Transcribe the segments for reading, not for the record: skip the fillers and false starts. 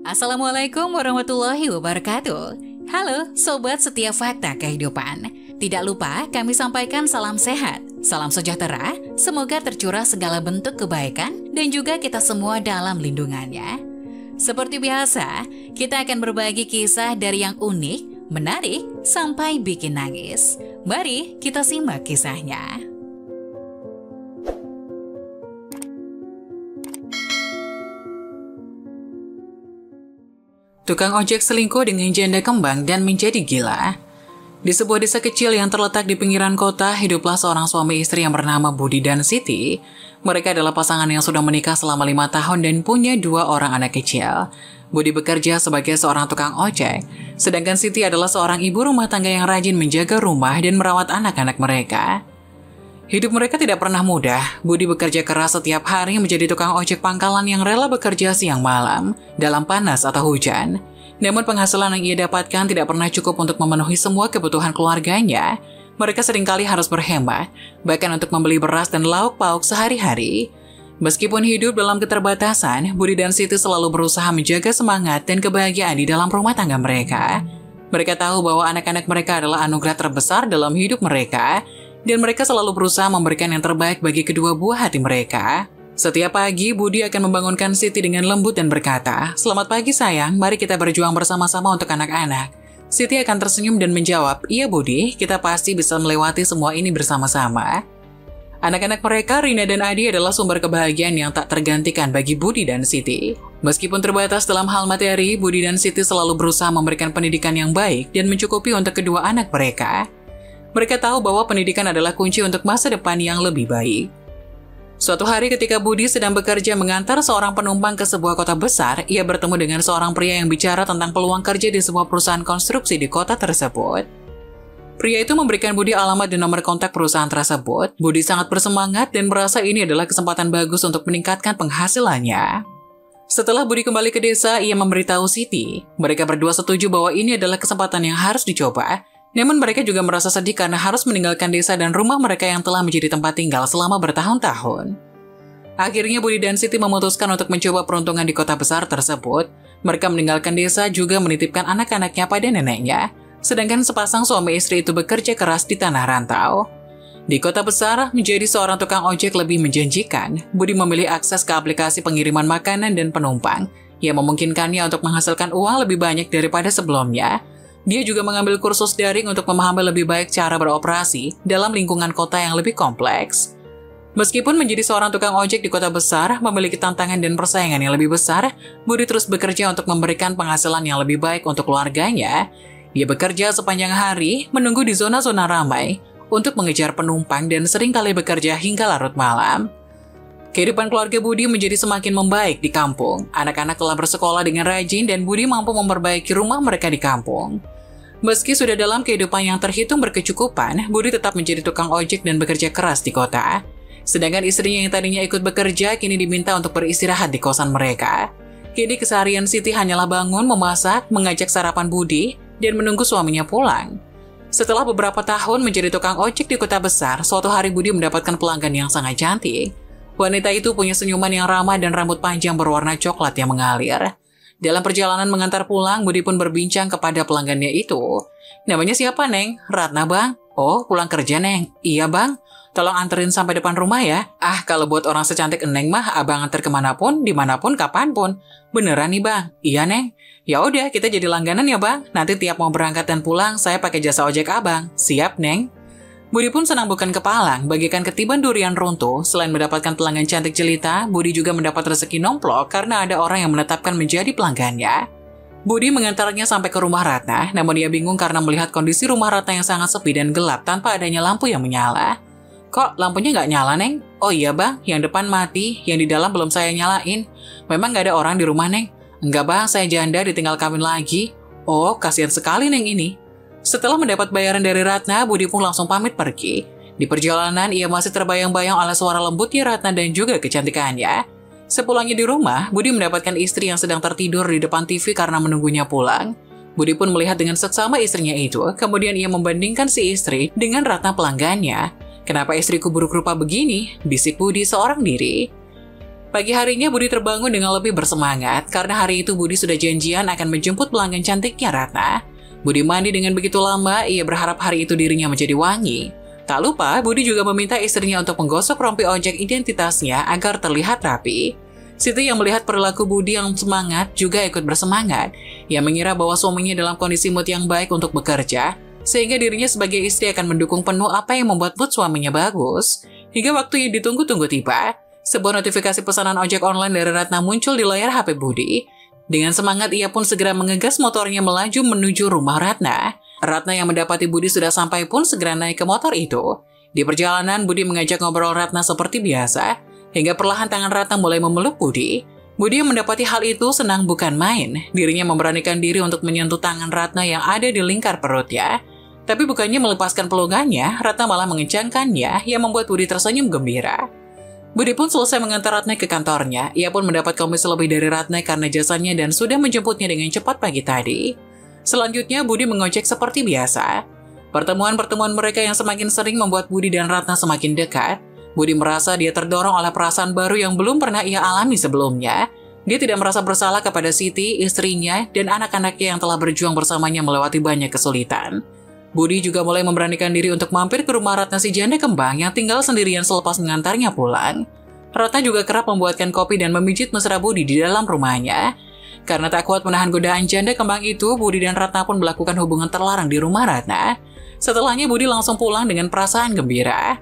Assalamualaikum warahmatullahi wabarakatuh. Halo Sobat Setiap Fakta Kehidupan. Tidak lupa kami sampaikan salam sehat, salam sejahtera, semoga tercurah segala bentuk kebaikan dan juga kita semua dalam lindungannya. Seperti biasa, kita akan berbagi kisah dari yang unik, menarik, sampai bikin nangis. Mari kita simak kisahnya. Tukang ojek selingkuh dengan janda kembang dan menjadi gila. Di sebuah desa kecil yang terletak di pinggiran kota, hiduplah seorang suami istri yang bernama Budi dan Siti. Mereka adalah pasangan yang sudah menikah selama 5 tahun dan punya 2 orang anak kecil. Budi bekerja sebagai seorang tukang ojek, sedangkan Siti adalah seorang ibu rumah tangga yang rajin menjaga rumah dan merawat anak-anak mereka. Hidup mereka tidak pernah mudah. Budi bekerja keras setiap hari menjadi tukang ojek pangkalan yang rela bekerja siang malam, dalam panas atau hujan. Namun penghasilan yang ia dapatkan tidak pernah cukup untuk memenuhi semua kebutuhan keluarganya. Mereka seringkali harus berhemat, bahkan untuk membeli beras dan lauk pauk sehari-hari. Meskipun hidup dalam keterbatasan, Budi dan Siti selalu berusaha menjaga semangat dan kebahagiaan di dalam rumah tangga mereka. Mereka tahu bahwa anak-anak mereka adalah anugerah terbesar dalam hidup mereka, dan mereka selalu berusaha memberikan yang terbaik bagi kedua buah hati mereka. Setiap pagi, Budi akan membangunkan Siti dengan lembut dan berkata, "Selamat pagi sayang, mari kita berjuang bersama-sama untuk anak-anak." Siti akan tersenyum dan menjawab, "Iya Budi, kita pasti bisa melewati semua ini bersama-sama." Anak-anak mereka, Rina dan Adi, adalah sumber kebahagiaan yang tak tergantikan bagi Budi dan Siti. Meskipun terbatas dalam hal materi, Budi dan Siti selalu berusaha memberikan pendidikan yang baik dan mencukupi untuk kedua anak mereka. Mereka tahu bahwa pendidikan adalah kunci untuk masa depan yang lebih baik. Suatu hari ketika Budi sedang bekerja mengantar seorang penumpang ke sebuah kota besar, ia bertemu dengan seorang pria yang bicara tentang peluang kerja di sebuah perusahaan konstruksi di kota tersebut. Pria itu memberikan Budi alamat dan nomor kontak perusahaan tersebut. Budi sangat bersemangat dan merasa ini adalah kesempatan bagus untuk meningkatkan penghasilannya. Setelah Budi kembali ke desa, ia memberitahu Siti. Mereka berdua setuju bahwa ini adalah kesempatan yang harus dicoba. Namun mereka juga merasa sedih karena harus meninggalkan desa dan rumah mereka yang telah menjadi tempat tinggal selama bertahun-tahun. Akhirnya Budi dan Siti memutuskan untuk mencoba peruntungan di kota besar tersebut. Mereka meninggalkan desa juga menitipkan anak-anaknya pada neneknya. Sedangkan sepasang suami istri itu bekerja keras di tanah rantau. Di kota besar, menjadi seorang tukang ojek lebih menjanjikan. Budi memilih akses ke aplikasi pengiriman makanan dan penumpang yang memungkinkannya untuk menghasilkan uang lebih banyak daripada sebelumnya. Dia juga mengambil kursus daring untuk memahami lebih baik cara beroperasi dalam lingkungan kota yang lebih kompleks. Meskipun menjadi seorang tukang ojek di kota besar memiliki tantangan dan persaingan yang lebih besar, Budi terus bekerja untuk memberikan penghasilan yang lebih baik untuk keluarganya. Dia bekerja sepanjang hari, menunggu di zona-zona ramai untuk mengejar penumpang dan seringkali bekerja hingga larut malam. Kehidupan keluarga Budi menjadi semakin membaik di kampung. Anak-anak telah bersekolah dengan rajin dan Budi mampu memperbaiki rumah mereka di kampung. Meski sudah dalam kehidupan yang terhitung berkecukupan, Budi tetap menjadi tukang ojek dan bekerja keras di kota. Sedangkan istrinya yang tadinya ikut bekerja kini diminta untuk beristirahat di kosan mereka. Kini keseharian Siti hanyalah bangun, memasak, mengajak sarapan Budi, dan menunggu suaminya pulang. Setelah beberapa tahun menjadi tukang ojek di kota besar, suatu hari Budi mendapatkan pelanggan yang sangat cantik. Wanita itu punya senyuman yang ramah dan rambut panjang berwarna coklat yang mengalir. Dalam perjalanan mengantar pulang, Budi pun berbincang kepada pelanggannya itu. "Namanya siapa, Neng?" "Ratna, Bang." "Oh, pulang kerja, Neng?" "Iya, Bang. Tolong anterin sampai depan rumah ya." "Ah, kalau buat orang secantik Neng mah, Abang antar kemanapun, dimanapun, kapanpun." "Beneran nih, Bang?" "Iya, Neng." "Ya udah, kita jadi langganan ya, Bang. Nanti tiap mau berangkat dan pulang, saya pakai jasa ojek Abang." "Siap, Neng." Budi pun senang bukan kepalang, bagikan ketiban durian runtuh. Selain mendapatkan pelanggan cantik jelita, Budi juga mendapat rezeki nomplok karena ada orang yang menetapkan menjadi pelanggannya. Budi mengantarnya sampai ke rumah Ratna, namun dia bingung karena melihat kondisi rumah Ratna yang sangat sepi dan gelap tanpa adanya lampu yang menyala. "Kok lampunya nggak nyala, Neng?" "Oh iya, Bang, yang depan mati, yang di dalam belum saya nyalain." "Memang nggak ada orang di rumah, Neng?" "Enggak, Bang, saya janda ditinggal kawin lagi." "Oh, kasihan sekali, Neng ini." Setelah mendapat bayaran dari Ratna, Budi pun langsung pamit pergi. Di perjalanan, ia masih terbayang-bayang oleh suara lembutnya Ratna dan juga kecantikannya. Sepulangnya di rumah, Budi mendapatkan istri yang sedang tertidur di depan TV karena menunggunya pulang. Budi pun melihat dengan seksama istrinya itu, kemudian ia membandingkan si istri dengan Ratna pelanggannya. "Kenapa istriku buruk rupa begini?" bisik Budi seorang diri. Pagi harinya Budi terbangun dengan lebih bersemangat karena hari itu Budi sudah janjian akan menjemput pelanggan cantiknya Ratna. Budi mandi dengan begitu lama, ia berharap hari itu dirinya menjadi wangi. Tak lupa, Budi juga meminta istrinya untuk menggosok rompi ojek identitasnya agar terlihat rapi. Siti yang melihat perilaku Budi yang semangat juga ikut bersemangat. Ia mengira bahwa suaminya dalam kondisi mood yang baik untuk bekerja, sehingga dirinya sebagai istri akan mendukung penuh apa yang membuat mood suaminya bagus. Hingga waktu yang ditunggu-tunggu tiba, sebuah notifikasi pesanan ojek online dari Ratna muncul di layar HP Budi. Dengan semangat ia pun segera mengegas motornya melaju menuju rumah Ratna. Ratna yang mendapati Budi sudah sampai pun segera naik ke motor itu. Di perjalanan Budi mengajak ngobrol Ratna seperti biasa, hingga perlahan tangan Ratna mulai memeluk Budi. Budi yang mendapati hal itu senang bukan main. Dirinya memberanikan diri untuk menyentuh tangan Ratna yang ada di lingkar perutnya. Tapi bukannya melepaskan pelungannya, Ratna malah mengencangkannya yang membuat Budi tersenyum gembira. Budi pun selesai mengantar Ratna ke kantornya. Ia pun mendapat komisi lebih dari Ratna karena jasanya dan sudah menjemputnya dengan cepat pagi tadi. Selanjutnya Budi mengojek seperti biasa. Pertemuan-pertemuan mereka yang semakin sering membuat Budi dan Ratna semakin dekat. Budi merasa dia terdorong oleh perasaan baru yang belum pernah ia alami sebelumnya. Dia tidak merasa bersalah kepada Siti, istrinya, dan anak-anaknya yang telah berjuang bersamanya melewati banyak kesulitan. Budi juga mulai memberanikan diri untuk mampir ke rumah Ratna si janda kembang yang tinggal sendirian selepas mengantarnya pulang. Ratna juga kerap membuatkan kopi dan memijit mesra Budi di dalam rumahnya. Karena tak kuat menahan godaan janda kembang itu, Budi dan Ratna pun melakukan hubungan terlarang di rumah Ratna. Setelahnya Budi langsung pulang dengan perasaan gembira.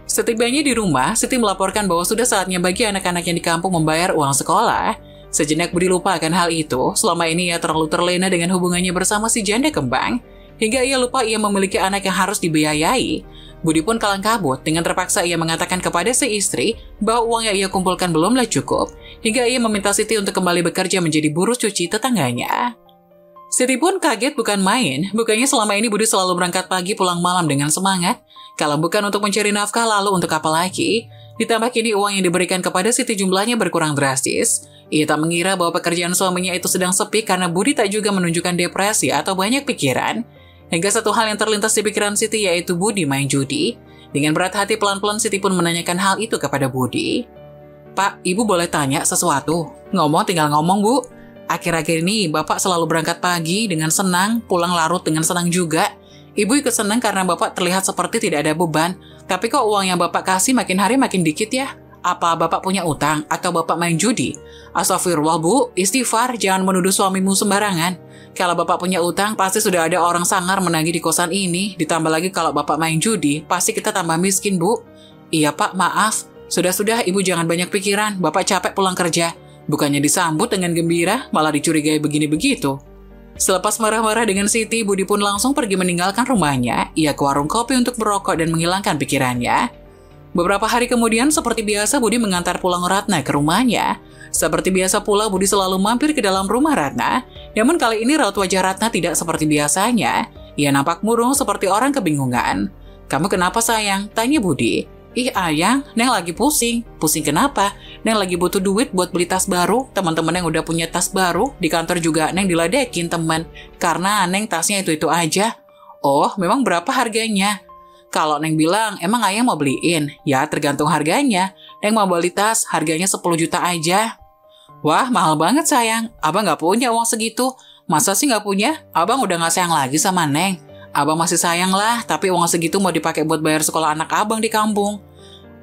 Setibanya di rumah, Siti melaporkan bahwa sudah saatnya bagi anak-anak yang di kampung membayar uang sekolah. Sejenak Budi lupa akan hal itu, selama ini ia terlalu terlena dengan hubungannya bersama si janda kembang. Hingga ia lupa ia memiliki anak yang harus dibiayai. Budi pun kalang kabut, dengan terpaksa ia mengatakan kepada si istri bahwa uang yang ia kumpulkan belumlah cukup. Hingga ia meminta Siti untuk kembali bekerja menjadi buruh cuci tetangganya. Siti pun kaget bukan main, bukannya selama ini Budi selalu berangkat pagi pulang malam dengan semangat. Kalau bukan untuk mencari nafkah lalu untuk apa lagi? Ditambah kini uang yang diberikan kepada Siti jumlahnya berkurang drastis. Ia tak mengira bahwa pekerjaan suaminya itu sedang sepi karena Budi tak juga menunjukkan depresi atau banyak pikiran. Hingga satu hal yang terlintas di pikiran Siti yaitu Budi main judi. Dengan berat hati pelan-pelan Siti pun menanyakan hal itu kepada Budi. "Pak, Ibu boleh tanya sesuatu?" "Ngomong tinggal ngomong, Bu. Akhir-akhir ini Bapak selalu berangkat pagi dengan senang, pulang larut dengan senang juga. Ibu ikut senang karena Bapak terlihat seperti tidak ada beban. Tapi kok uang yang Bapak kasih makin hari makin dikit ya? Apa Bapak punya utang atau Bapak main judi?" "Astagfirullah, Bu. Istighfar, jangan menuduh suamimu sembarangan. Kalau Bapak punya utang, pasti sudah ada orang sangar menagih di kosan ini. Ditambah lagi kalau Bapak main judi, pasti kita tambah miskin, Bu." "Iya, Pak, maaf. Sudah-sudah, Ibu jangan banyak pikiran. Bapak capek pulang kerja." Bukannya disambut dengan gembira, malah dicurigai begini-begitu. Selepas marah-marah dengan Siti, Budi pun langsung pergi meninggalkan rumahnya. Ia ke warung kopi untuk merokok dan menghilangkan pikirannya. Beberapa hari kemudian, seperti biasa, Budi mengantar pulang Ratna ke rumahnya. Seperti biasa pula, Budi selalu mampir ke dalam rumah Ratna. Namun kali ini raut wajah Ratna tidak seperti biasanya. Ia nampak murung seperti orang kebingungan. "Kamu kenapa sayang?" tanya Budi. "Ih ayang, Neng lagi pusing." "Pusing kenapa?" "Neng lagi butuh duit buat beli tas baru. Teman-teman yang udah punya tas baru. Di kantor juga Neng diledekin teman. Karena Neng tasnya itu-itu aja." "Oh, memang berapa harganya?" "Kalau Neng bilang, emang ayang mau beliin?" "Ya, tergantung harganya. Neng mau beli tas, harganya 10 juta aja." "Wah, mahal banget sayang. Abang gak punya uang segitu." "Masa sih gak punya? Abang udah gak sayang lagi sama Neng." "Abang masih sayang lah, tapi uang segitu mau dipakai buat bayar sekolah anak abang di kampung."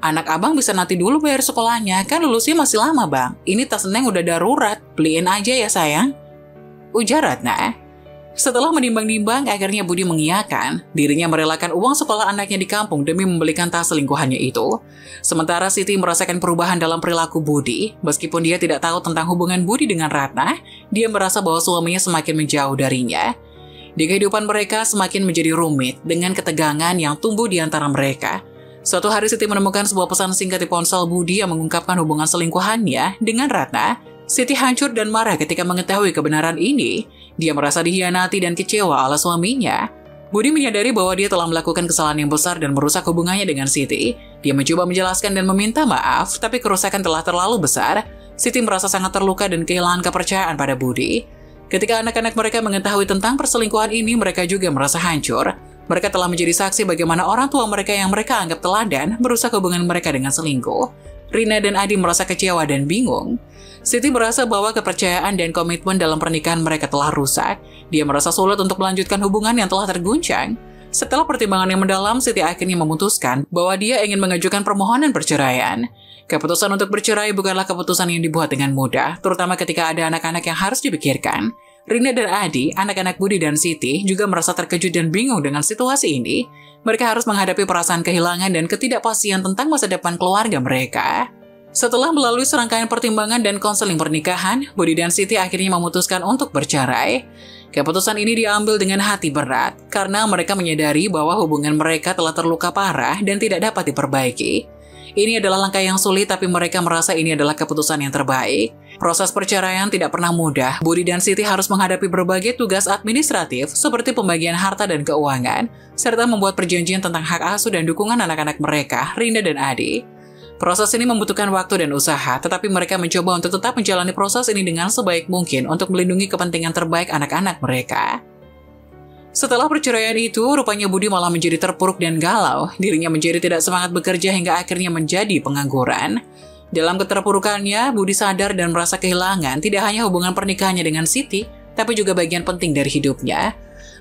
"Anak abang bisa nanti dulu bayar sekolahnya, kan lulusnya masih lama bang. Ini tas Neng udah darurat, beliin aja ya sayang," ujar Ratna. Setelah menimbang-nimbang, akhirnya Budi mengiyakan. Dirinya merelakan uang sekolah anaknya di kampung demi membelikan tas selingkuhannya itu. Sementara Siti merasakan perubahan dalam perilaku Budi. Meskipun dia tidak tahu tentang hubungan Budi dengan Ratna, dia merasa bahwa suaminya semakin menjauh darinya. Di kehidupan mereka semakin menjadi rumit dengan ketegangan yang tumbuh di antara mereka. Suatu hari Siti menemukan sebuah pesan singkat di ponsel Budi yang mengungkapkan hubungan selingkuhannya dengan Ratna. Siti hancur dan marah ketika mengetahui kebenaran ini. Dia merasa dihianati dan kecewa oleh suaminya. Budi menyadari bahwa dia telah melakukan kesalahan yang besar dan merusak hubungannya dengan Siti. Dia mencoba menjelaskan dan meminta maaf, tapi kerusakan telah terlalu besar. Siti merasa sangat terluka dan kehilangan kepercayaan pada Budi. Ketika anak-anak mereka mengetahui tentang perselingkuhan ini, mereka juga merasa hancur. Mereka telah menjadi saksi bagaimana orang tua mereka yang mereka anggap teladan merusak hubungan mereka dengan selingkuh. Rina dan Adi merasa kecewa dan bingung. Siti merasa bahwa kepercayaan dan komitmen dalam pernikahan mereka telah rusak. Dia merasa sulit untuk melanjutkan hubungan yang telah terguncang. Setelah pertimbangan yang mendalam, Siti akhirnya memutuskan bahwa dia ingin mengajukan permohonan perceraian. Keputusan untuk bercerai bukanlah keputusan yang dibuat dengan mudah, terutama ketika ada anak-anak yang harus dipikirkan. Rina dan Adi, anak-anak Budi dan Siti, juga merasa terkejut dan bingung dengan situasi ini. Mereka harus menghadapi perasaan kehilangan dan ketidakpastian tentang masa depan keluarga mereka. Setelah melalui serangkaian pertimbangan dan konseling pernikahan, Budi dan Siti akhirnya memutuskan untuk bercerai. Keputusan ini diambil dengan hati berat, karena mereka menyadari bahwa hubungan mereka telah terluka parah dan tidak dapat diperbaiki. Ini adalah langkah yang sulit, tapi mereka merasa ini adalah keputusan yang terbaik. Proses perceraian tidak pernah mudah. Budi dan Siti harus menghadapi berbagai tugas administratif seperti pembagian harta dan keuangan, serta membuat perjanjian tentang hak asuh dan dukungan anak-anak mereka, Rina dan Adi. Proses ini membutuhkan waktu dan usaha, tetapi mereka mencoba untuk tetap menjalani proses ini dengan sebaik mungkin untuk melindungi kepentingan terbaik anak-anak mereka. Setelah perceraian itu, rupanya Budi malah menjadi terpuruk dan galau. Dirinya menjadi tidak semangat bekerja hingga akhirnya menjadi pengangguran. Dalam keterpurukannya, Budi sadar dan merasa kehilangan tidak hanya hubungan pernikahannya dengan Siti, tapi juga bagian penting dari hidupnya.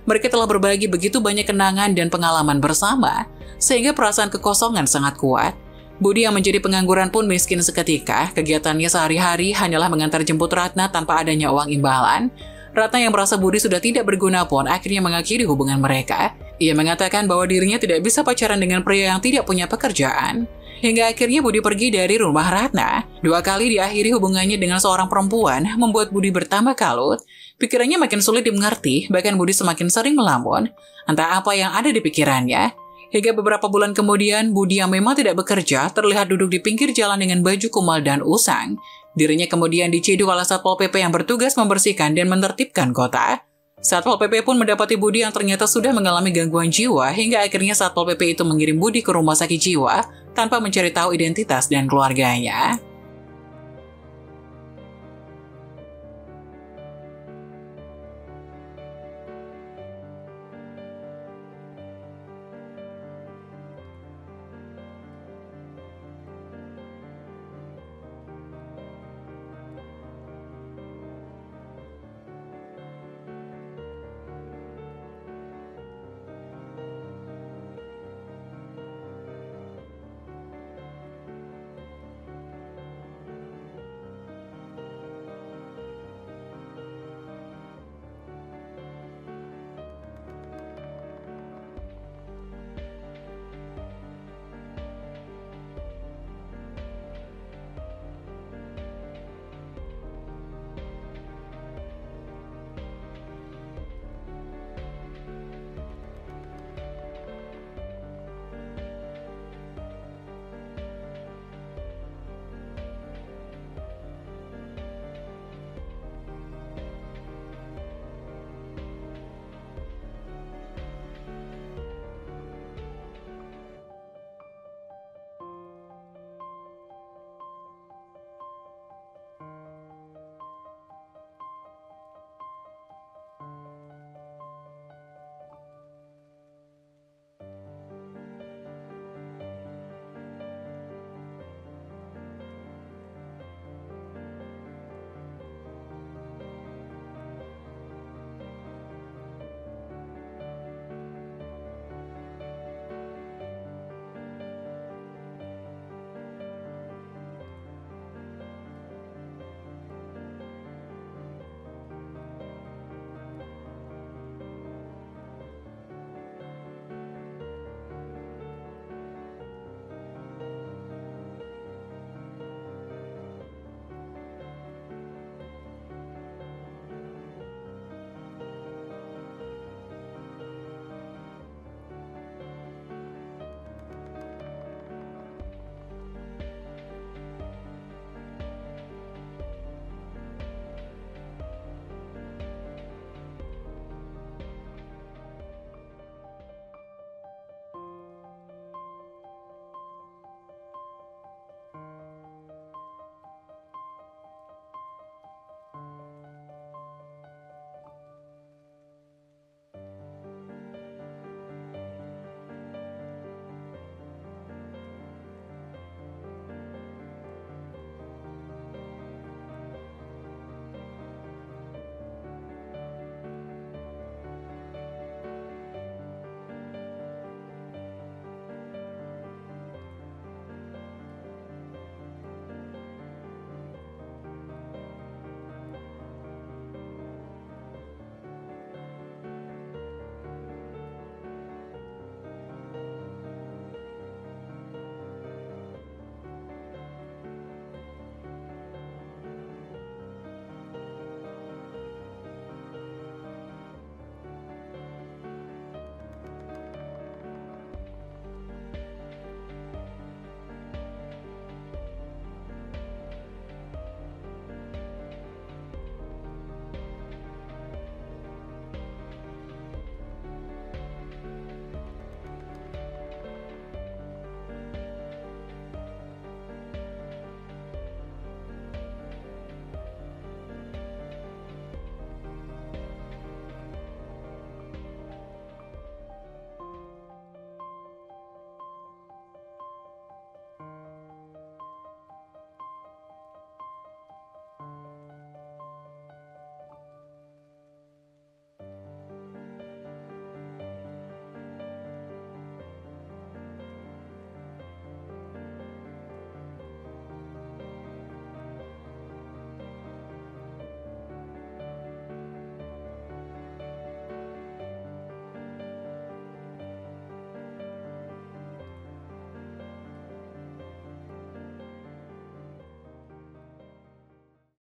Mereka telah berbagi begitu banyak kenangan dan pengalaman bersama, sehingga perasaan kekosongan sangat kuat. Budi yang menjadi pengangguran pun miskin seketika. Kegiatannya sehari-hari hanyalah mengantar jemput Ratna tanpa adanya uang imbalan. Ratna yang merasa Budi sudah tidak berguna pun akhirnya mengakhiri hubungan mereka. Ia mengatakan bahwa dirinya tidak bisa pacaran dengan pria yang tidak punya pekerjaan. Hingga akhirnya Budi pergi dari rumah Ratna. 2 kali diakhiri hubungannya dengan seorang perempuan membuat Budi bertambah kalut. Pikirannya makin sulit dimengerti, bahkan Budi semakin sering melamun. Entah apa yang ada di pikirannya. Hingga beberapa bulan kemudian, Budi yang memang tidak bekerja terlihat duduk di pinggir jalan dengan baju kumal dan usang. Dirinya kemudian diciduk oleh Satpol PP yang bertugas membersihkan dan menertibkan kota. Satpol PP pun mendapati Budi yang ternyata sudah mengalami gangguan jiwa, hingga akhirnya Satpol PP itu mengirim Budi ke rumah sakit jiwa tanpa mencari tahu identitas dan keluarganya.